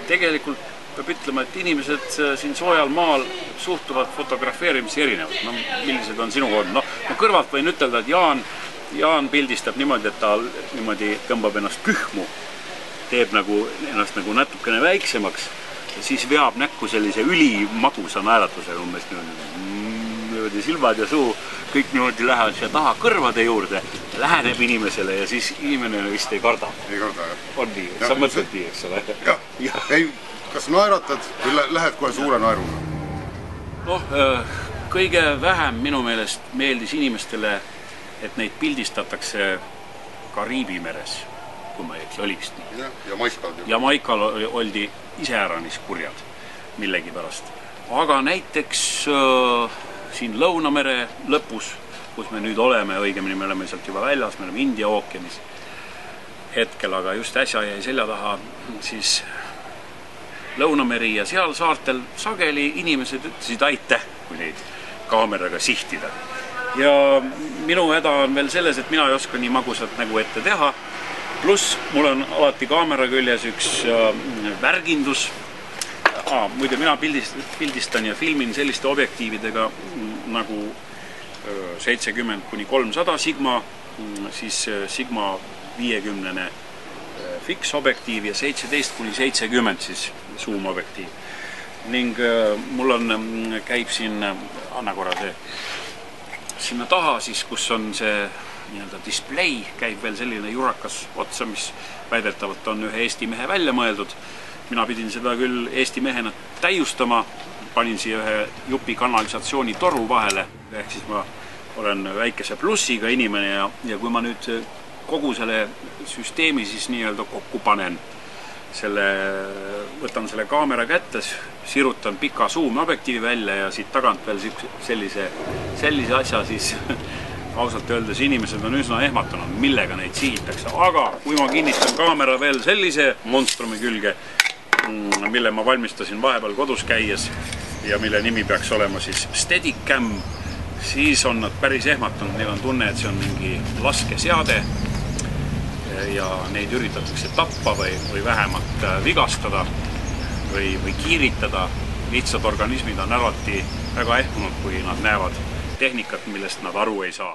tegelikult peab ütlema, et inimesed siin soojal maal suhtuvad fotografeerimisi erinevalt. No, millised on sinu kord? No, kõrvalt võin ütelda, et Jaan pildistab niimoodi, et ta niimoodi tõmbab ennast kühmu, teeb ennast natukene väiksemaks ja siis veab näkku sellise ülimagusa naeratusega umbes niimoodi silmad ja suu, kõik niimoodi lähevad siia taha kõrvade juurde, läheneb inimesele ja siis inimene vist ei karda. Ei karda, jah. On nii, sa mõtled nii, eks ole? Jah, ei, kas naeratad või lähed kohe suure naeruga? Noh, kõige vähem minu meelest meeldis inimestele, et neid pildistatakse Kariibi meres, kui ma ei eks, oli vist nii. Ja Maikal oldi iseäranis kurjad millegi pärast. Aga näiteks siin Lõunamere lõpus, kus me nüüd oleme, õigemini me oleme sealt juba väljas, me oleme India ookeanis hetkel, aga just äsja jäi selja taha, siis Lõunameri ja seal saartel sageli inimesed ütlesid aitäh, kui neid kaameraga sihtida. Ja minu häda on veel selles, et mina ei oska nii magusat nägu ette teha. Pluss mul on alati kaamera küljes üks värgindus. Muide, mina pildistan ja filmin selliste objektiividega nagu 70-300 Sigma, siis Sigma 50 fiksobjektiiv ja 17-70 siis zoom objektiiv. Ning mul käib siin, anna korra see, sinna taha siis, kus on see display, käib veel selline jurakas otsa, mis väidetavalt on ühe Eesti mehe välja mõeldud. Mina pidin seda küll Eesti mehena täiustama, panin siia ühe jupi kanalisatsiooni toru vahele, ehk siis ma olen väikese plussiga inimene ja kui ma nüüd kogu selle süsteemi siis nii-öelda kokku panen, võtan selle kaamera kätte, sirutan pika zoom-objektiivi välja ja siit tagant veel sellise asja, siis ausalt öeldes inimesed on üsna ehmatanud, millega neid sihitakse. Aga kui ma kinnistan kaamera veel sellise monstrumi külge, mille ma valmistasin vahepeal kodus käies ja mille nimi peaks olema siis Steadicam, siis on nad päris ehmatanud, neil on tunne, et see on mingi laskeseade ja neid üritatakse tappa või vähemalt vigastada või kiiritada. Lihtsad organismid on alati väga ehmunud, kui nad näevad tehnikat, millest nad aru ei saa.